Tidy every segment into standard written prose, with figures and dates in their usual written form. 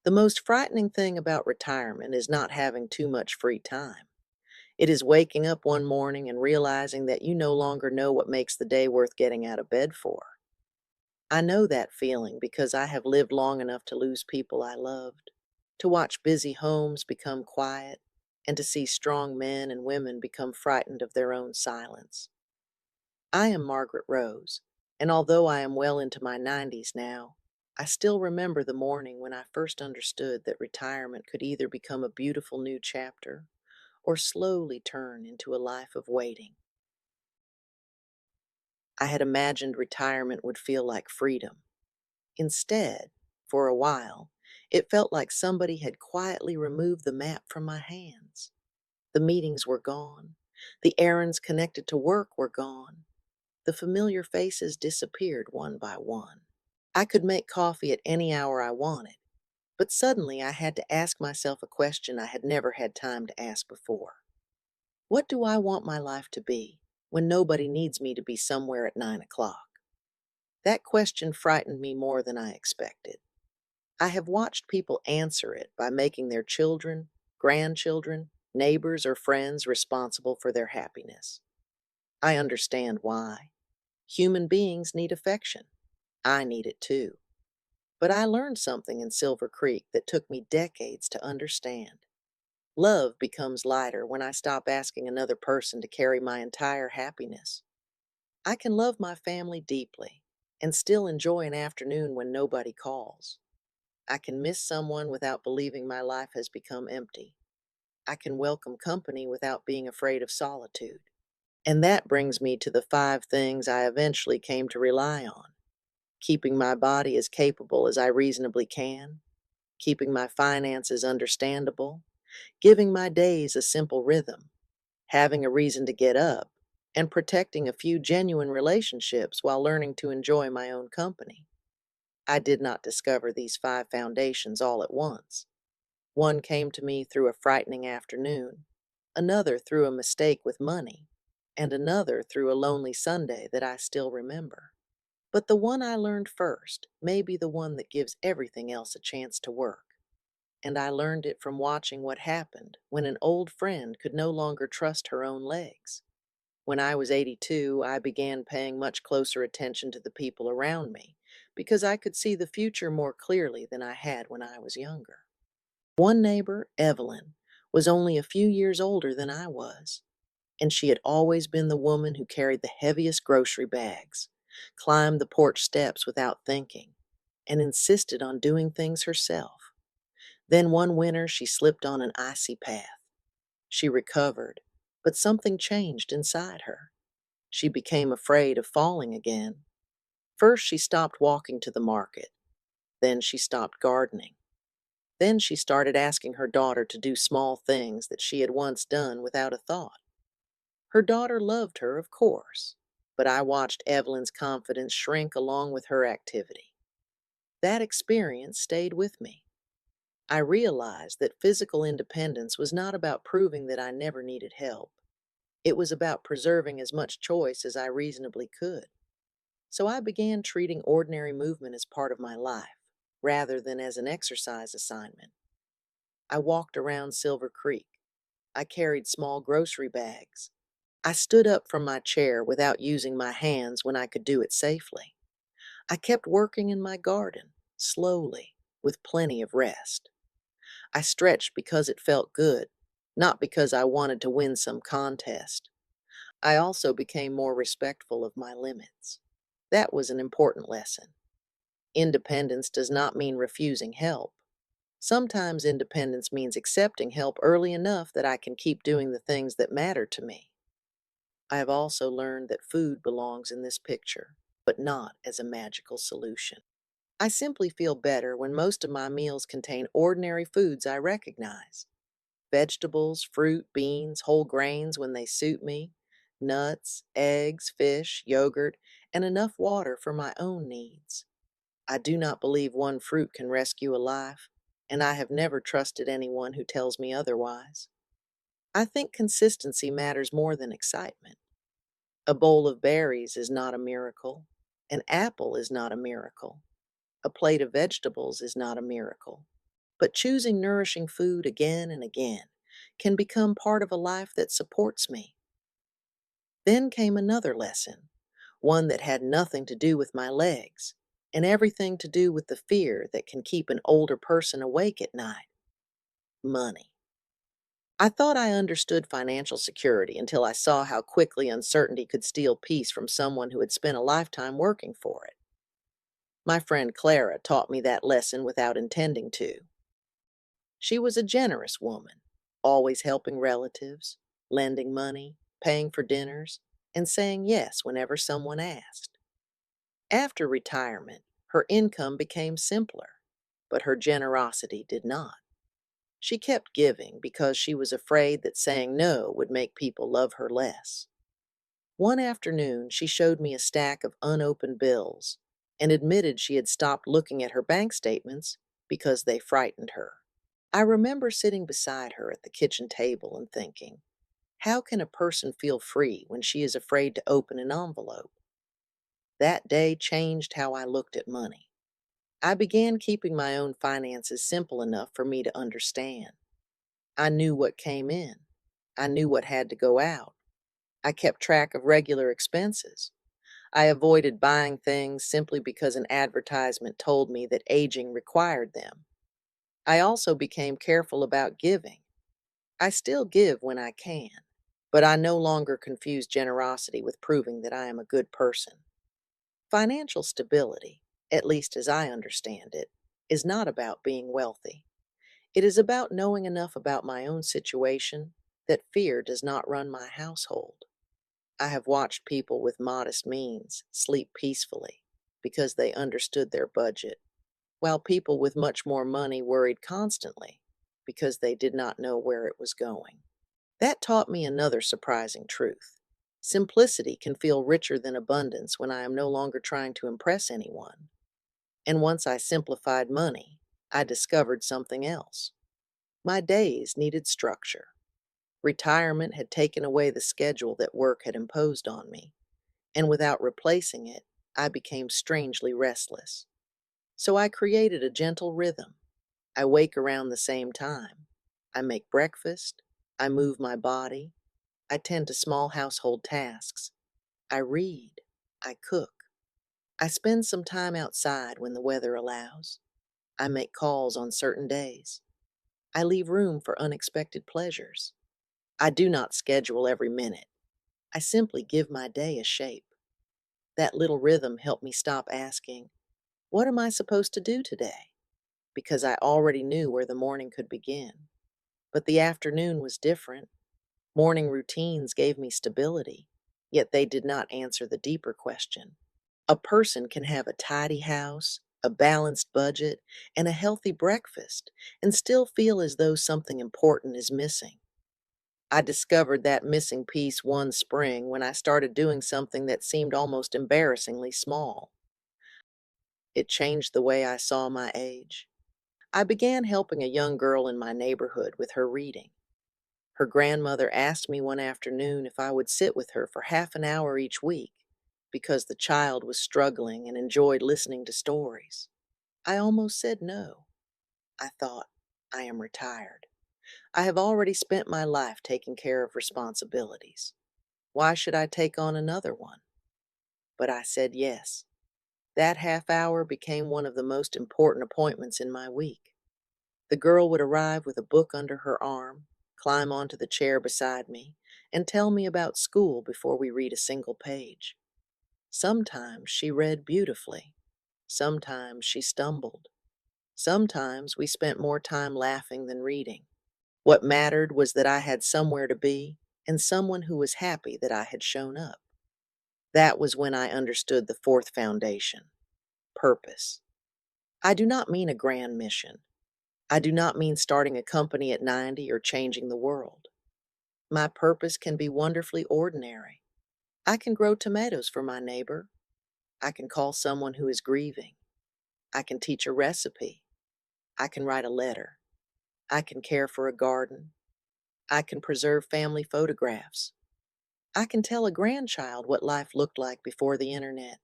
The most frightening thing about retirement is not having too much free time. It is waking up one morning and realizing that you no longer know what makes the day worth getting out of bed for. I know that feeling because I have lived long enough to lose people I loved, to watch busy homes become quiet, and to see strong men and women become frightened of their own silence. I am Margaret Rose, and although I am well into my 90s now, I still remember the morning when I first understood that retirement could either become a beautiful new chapter or slowly turn into a life of waiting. I had imagined retirement would feel like freedom. Instead, for a while, it felt like somebody had quietly removed the map from my hands. The meetings were gone. The errands connected to work were gone. The familiar faces disappeared one by one. I could make coffee at any hour I wanted, but suddenly I had to ask myself a question I had never had time to ask before. What do I want my life to be when nobody needs me to be somewhere at 9 o'clock? That question frightened me more than I expected. I have watched people answer it by making their children, grandchildren, neighbors, or friends responsible for their happiness. I understand why. Human beings need affection. I need it too. But I learned something in Silver Creek that took me decades to understand. Love becomes lighter when I stop asking another person to carry my entire happiness. I can love my family deeply and still enjoy an afternoon when nobody calls. I can miss someone without believing my life has become empty. I can welcome company without being afraid of solitude. And that brings me to the 5 things I eventually came to rely on: keeping my body as capable as I reasonably can, keeping my finances understandable, giving my days a simple rhythm, having a reason to get up, and protecting a few genuine relationships while learning to enjoy my own company. I did not discover these 5 foundations all at once. One came to me through a frightening afternoon, another through a mistake with money, and another through a lonely Sunday that I still remember. But the one I learned first may be the one that gives everything else a chance to work. And I learned it from watching what happened when an old friend could no longer trust her own legs. When I was 82, I began paying much closer attention to the people around me because I could see the future more clearly than I had when I was younger. One neighbor, Evelyn, was only a few years older than I was, and she had always been the woman who carried the heaviest grocery bags, climbed the porch steps without thinking, and insisted on doing things herself. Then one winter she slipped on an icy path. She recovered, but something changed inside her. She became afraid of falling again. First she stopped walking to the market. Then she stopped gardening. Then she started asking her daughter to do small things that she had once done without a thought. Her daughter loved her, of course, but I watched Evelyn's confidence shrink along with her activity. That experience stayed with me. I realized that physical independence was not about proving that I never needed help. It was about preserving as much choice as I reasonably could. So I began treating ordinary movement as part of my life, rather than as an exercise assignment. I walked around Silver Creek. I carried small grocery bags. I stood up from my chair without using my hands when I could do it safely. I kept working in my garden, slowly, with plenty of rest. I stretched because it felt good, not because I wanted to win some contest. I also became more respectful of my limits. That was an important lesson. Independence does not mean refusing help. Sometimes independence means accepting help early enough that I can keep doing the things that matter to me. I have also learned that food belongs in this picture, but not as a magical solution. I simply feel better when most of my meals contain ordinary foods I recognize: vegetables, fruit, beans, whole grains when they suit me, nuts, eggs, fish, yogurt, and enough water for my own needs. I do not believe one fruit can rescue a life, and I have never trusted anyone who tells me otherwise. I think consistency matters more than excitement. A bowl of berries is not a miracle. An apple is not a miracle. A plate of vegetables is not a miracle. but choosing nourishing food again and again can become part of a life that supports me. Then came another lesson, one that had nothing to do with my legs and everything to do with the fear that can keep an older person awake at night: money. I thought I understood financial security until I saw how quickly uncertainty could steal peace from someone who had spent a lifetime working for it. My friend Clara taught me that lesson without intending to. She was a generous woman, always helping relatives, lending money, paying for dinners, and saying yes whenever someone asked. After retirement, her income became simpler, but her generosity did not. She kept giving because she was afraid that saying no would make people love her less. One afternoon, she showed me a stack of unopened bills and admitted she had stopped looking at her bank statements because they frightened her. I remember sitting beside her at the kitchen table and thinking, how can a person feel free when she is afraid to open an envelope? That day changed how I looked at money. I began keeping my own finances simple enough for me to understand. I knew what came in. I knew what had to go out. I kept track of regular expenses. I avoided buying things simply because an advertisement told me that aging required them. I also became careful about giving. I still give when I can, but I no longer confuse generosity with proving that I am a good person. Financial stability, at least as I understand it, is not about being wealthy. It is about knowing enough about my own situation that fear does not run my household. I have watched people with modest means sleep peacefully because they understood their budget, while people with much more money worried constantly because they did not know where it was going. That taught me another surprising truth. Simplicity can feel richer than abundance when I am no longer trying to impress anyone. And once I simplified money, I discovered something else. My days needed structure. Retirement had taken away the schedule that work had imposed on me, and without replacing it, I became strangely restless. So I created a gentle rhythm. I wake around the same time. I make breakfast. I move my body. I tend to small household tasks. I read. I cook. I spend some time outside when the weather allows. I make calls on certain days. I leave room for unexpected pleasures. I do not schedule every minute. I simply give my day a shape. That little rhythm helped me stop asking, what am I supposed to do today? Because I already knew where the morning could begin. But the afternoon was different. Morning routines gave me stability, yet they did not answer the deeper question. A person can have a tidy house, a balanced budget, and a healthy breakfast, and still feel as though something important is missing. I discovered that missing piece one spring when I started doing something that seemed almost embarrassingly small. It changed the way I saw my age. I began helping a young girl in my neighborhood with her reading. Her grandmother asked me one afternoon if I would sit with her for half an hour each week because the child was struggling and enjoyed listening to stories. I almost said no. I thought, I am retired. I have already spent my life taking care of responsibilities. Why should I take on another one? But I said yes. That half hour became one of the most important appointments in my week. The girl would arrive with a book under her arm, climb onto the chair beside me, and tell me about school before we read a single page. Sometimes she read beautifully. Sometimes she stumbled. Sometimes we spent more time laughing than reading. What mattered was that I had somewhere to be and someone who was happy that I had shown up. That was when I understood the fourth foundation: purpose. I do not mean a grand mission. I do not mean starting a company at 90 or changing the world. My purpose can be wonderfully ordinary. I can grow tomatoes for my neighbor. I can call someone who is grieving. I can teach a recipe. I can write a letter. I can care for a garden. I can preserve family photographs. I can tell a grandchild what life looked like before the internet.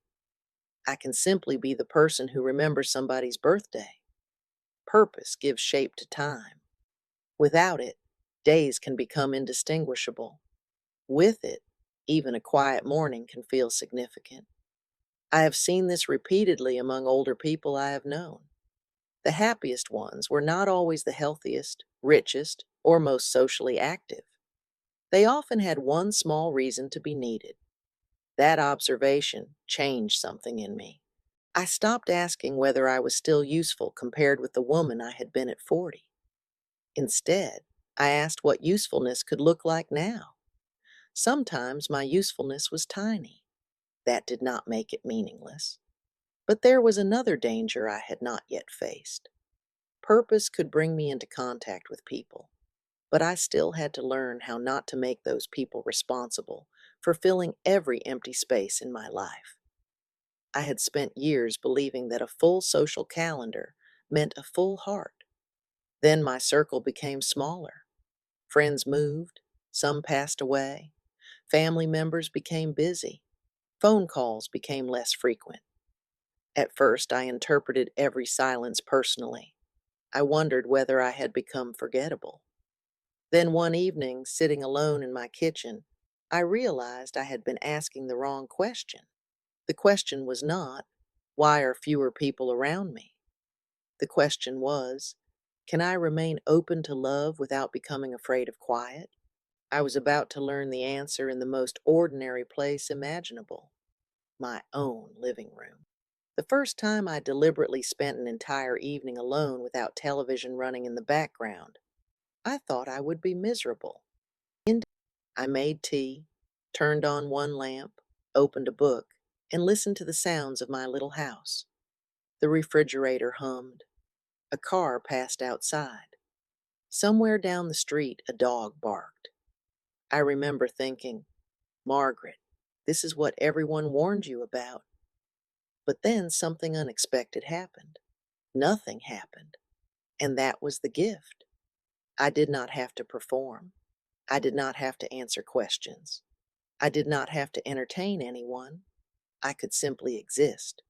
I can simply be the person who remembers somebody's birthday. Purpose gives shape to time. Without it, days can become indistinguishable. With it, even a quiet morning can feel significant. I have seen this repeatedly among older people I have known. The happiest ones were not always the healthiest, richest, or most socially active. They often had one small reason to be needed. That observation changed something in me. I stopped asking whether I was still useful compared with the woman I had been at 40. Instead, I asked what usefulness could look like now. Sometimes my usefulness was tiny. That did not make it meaningless. But there was another danger I had not yet faced. Purpose could bring me into contact with people, but I still had to learn how not to make those people responsible for filling every empty space in my life. I had spent years believing that a full social calendar meant a full heart. Then my circle became smaller. Friends moved, some passed away, family members became busy, phone calls became less frequent. At first, I interpreted every silence personally. I wondered whether I had become forgettable. Then one evening, sitting alone in my kitchen, I realized I had been asking the wrong question. The question was not, why are fewer people around me? The question was, can I remain open to love without becoming afraid of quiet? I was about to learn the answer in the most ordinary place imaginable, my own living room. The first time I deliberately spent an entire evening alone without television running in the background, I thought I would be miserable. I made tea, turned on one lamp, opened a book, and listened to the sounds of my little house. The refrigerator hummed. A car passed outside. Somewhere down the street, a dog barked. I remember thinking, Margaret, this is what everyone warned you about. But then something unexpected happened. Nothing happened. And that was the gift. I did not have to perform. I did not have to answer questions. I did not have to entertain anyone. I could simply exist.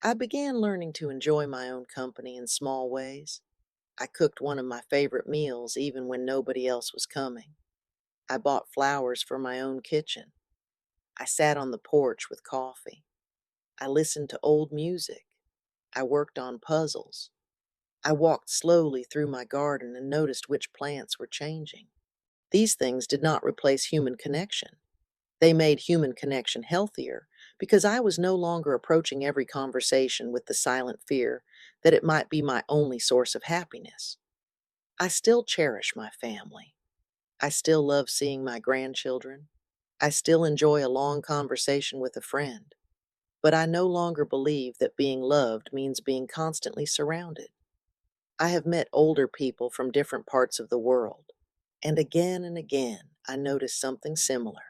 I began learning to enjoy my own company in small ways. I cooked one of my favorite meals even when nobody else was coming. I bought flowers for my own kitchen. I sat on the porch with coffee. I listened to old music. I worked on puzzles. I walked slowly through my garden and noticed which plants were changing. These things did not replace human connection. They made human connection healthier because I was no longer approaching every conversation with the silent fear that it might be my only source of happiness. I still cherish my family. I still love seeing my grandchildren. I still enjoy a long conversation with a friend. But I no longer believe that being loved means being constantly surrounded. I have met older people from different parts of the world, and again I noticed something similar.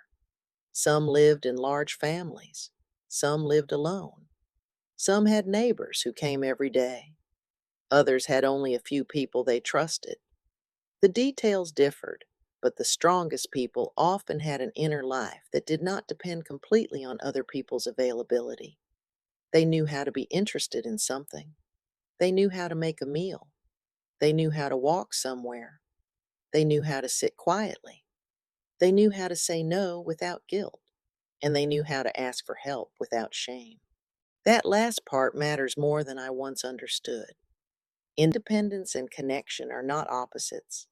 Some lived in large families. Some lived alone. Some had neighbors who came every day. Others had only a few people they trusted. The details differed, but the strongest people often had an inner life that did not depend completely on other people's availability. They knew how to be interested in something. They knew how to make a meal. They knew how to walk somewhere. They knew how to sit quietly. They knew how to say no without guilt. And they knew how to ask for help without shame. That last part matters more than I once understood. Independence and connection are not opposites.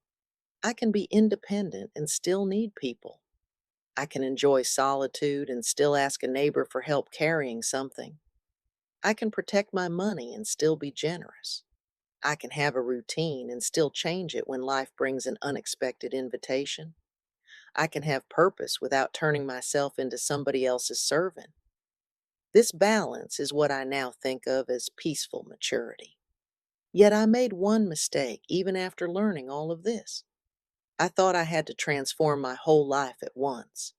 I can be independent and still need people. I can enjoy solitude and still ask a neighbor for help carrying something. I can protect my money and still be generous. I can have a routine and still change it when life brings an unexpected invitation. I can have purpose without turning myself into somebody else's servant. This balance is what I now think of as peaceful maturity. Yet I made one mistake even after learning all of this. I thought I had to transform my whole life at once.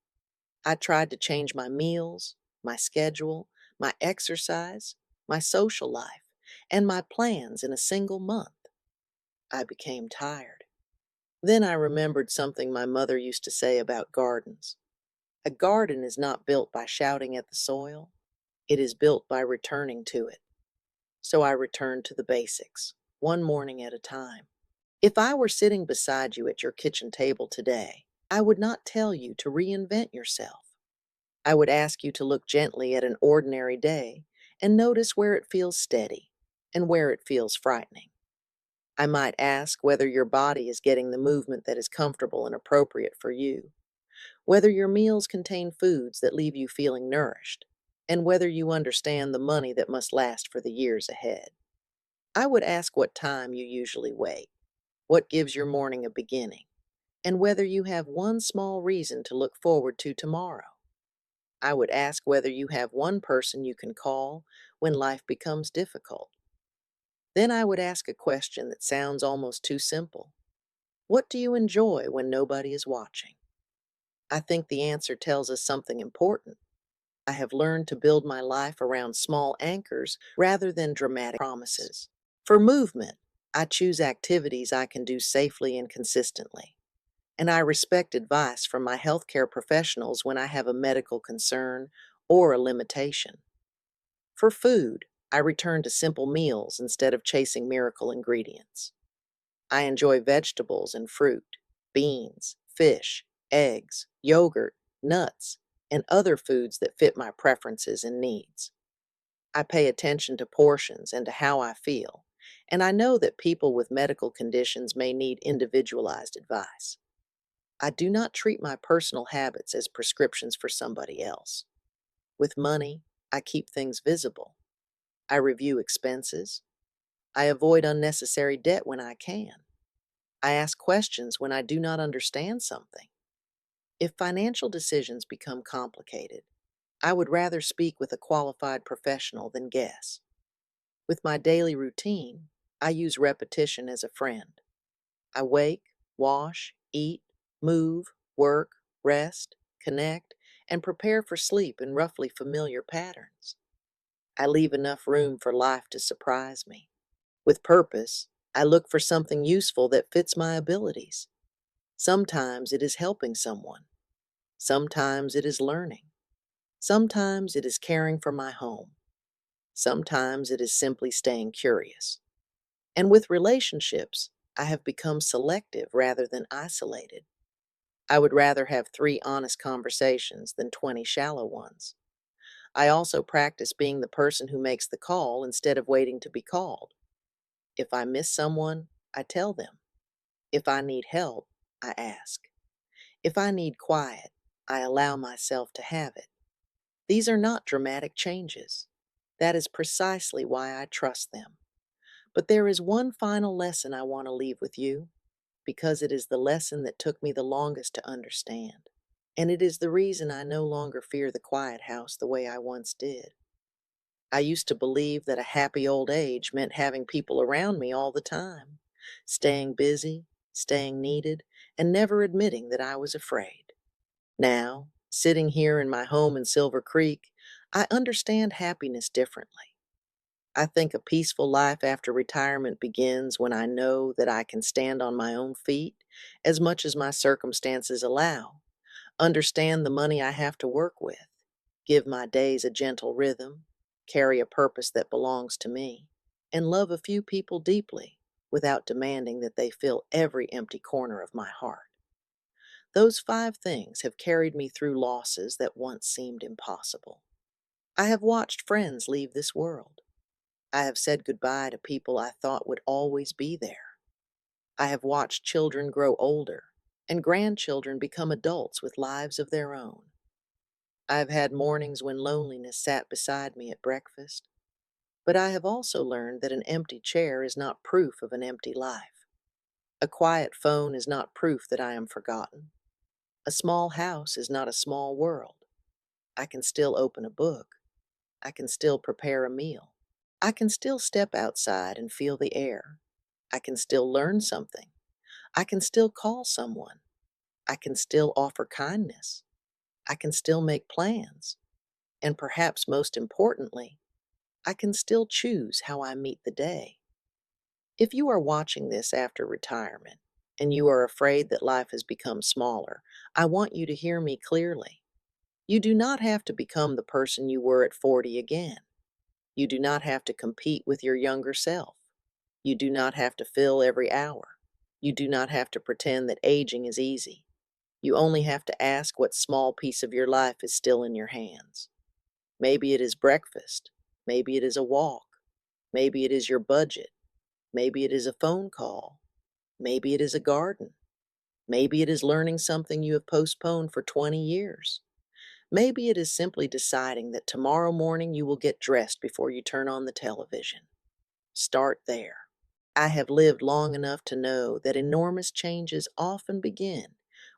I tried to change my meals, my schedule, my exercise, my social life, and my plans in a single month. I became tired. Then I remembered something my mother used to say about gardens. A garden is not built by shouting at the soil. It is built by returning to it. So I returned to the basics. one morning at a time. If I were sitting beside you at your kitchen table today, I would not tell you to reinvent yourself. I would ask you to look gently at an ordinary day and notice where it feels steady and where it feels frightening. I might ask whether your body is getting the movement that is comfortable and appropriate for you, whether your meals contain foods that leave you feeling nourished, and whether you understand the money that must last for the years ahead. I would ask what time you usually wake, what gives your morning a beginning, and whether you have one small reason to look forward to tomorrow. I would ask whether you have one person you can call when life becomes difficult. Then I would ask a question that sounds almost too simple. What do you enjoy when nobody is watching? I think the answer tells us something important. I have learned to build my life around small anchors rather than dramatic promises. For movement, I choose activities I can do safely and consistently. And I respect advice from my healthcare professionals when I have a medical concern or a limitation. For food, I return to simple meals instead of chasing miracle ingredients. I enjoy vegetables and fruit, beans, fish, eggs, yogurt, nuts, and other foods that fit my preferences and needs. I pay attention to portions and to how I feel, and I know that people with medical conditions may need individualized advice. I do not treat my personal habits as prescriptions for somebody else. With money, I keep things visible. I review expenses. I avoid unnecessary debt when I can. I ask questions when I do not understand something. If financial decisions become complicated, I would rather speak with a qualified professional than guess. With my daily routine, I use repetition as a friend. I wake, wash, eat, move, work, rest, connect, and prepare for sleep in roughly familiar patterns. I leave enough room for life to surprise me. With purpose, I look for something useful that fits my abilities. Sometimes it is helping someone. Sometimes it is learning. Sometimes it is caring for my home. Sometimes it is simply staying curious. And with relationships, I have become selective rather than isolated. I would rather have 3 honest conversations than 20 shallow ones. I also practice being the person who makes the call instead of waiting to be called. If I miss someone, I tell them. If I need help, I ask. If I need quiet, I allow myself to have it. These are not dramatic changes. That is precisely why I trust them. But there is one final lesson I want to leave with you, because it is the lesson that took me the longest to understand. And it is the reason I no longer fear the quiet house the way I once did. I used to believe that a happy old age meant having people around me all the time, staying busy, staying needed, and never admitting that I was afraid. Now, sitting here in my home in Silver Creek, I understand happiness differently. I think a peaceful life after retirement begins when I know that I can stand on my own feet as much as my circumstances allow, understand the money I have to work with, give my days a gentle rhythm, carry a purpose that belongs to me, and love a few people deeply without demanding that they fill every empty corner of my heart. Those 5 things have carried me through losses that once seemed impossible. I have watched friends leave this world. I have said goodbye to people I thought would always be there. I have watched children grow older and grandchildren become adults with lives of their own. I have had mornings when loneliness sat beside me at breakfast, but I have also learned that an empty chair is not proof of an empty life. A quiet phone is not proof that I am forgotten. A small house is not a small world. I can still open a book. I can still prepare a meal. I can still step outside and feel the air. I can still learn something. I can still call someone. I can still offer kindness. I can still make plans. And perhaps most importantly, I can still choose how I meet the day. If you are watching this after retirement and you are afraid that life has become smaller, I want you to hear me clearly. You do not have to become the person you were at 40 again. You do not have to compete with your younger self. You do not have to fill every hour. You do not have to pretend that aging is easy. You only have to ask what small piece of your life is still in your hands. Maybe it is breakfast. Maybe it is a walk. Maybe it is your budget. Maybe it is a phone call. Maybe it is a garden. Maybe it is learning something you have postponed for 20 years. Maybe it is simply deciding that tomorrow morning you will get dressed before you turn on the television. Start there. I have lived long enough to know that enormous changes often begin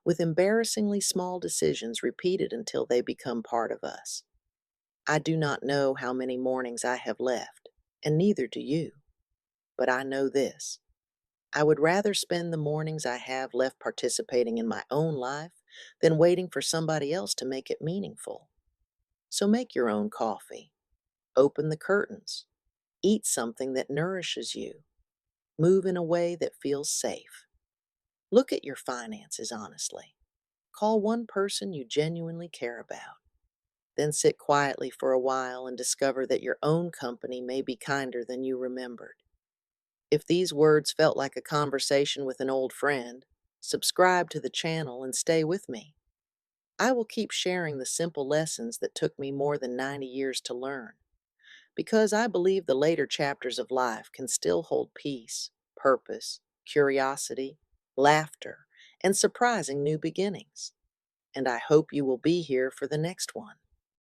with embarrassingly small decisions repeated until they become part of us. I do not know how many mornings I have left, and neither do you, but I know this. I would rather spend the mornings I have left participating in my own life than waiting for somebody else to make it meaningful. So make your own coffee, open the curtains, eat something that nourishes you, move in a way that feels safe. Look at your finances honestly. Call one person you genuinely care about. Then sit quietly for a while and discover that your own company may be kinder than you remembered. If these words felt like a conversation with an old friend, subscribe to the channel and stay with me. I will keep sharing the simple lessons that took me more than 90 years to learn, because I believe the later chapters of life can still hold peace, purpose, curiosity, laughter, and surprising new beginnings. And I hope you will be here for the next one.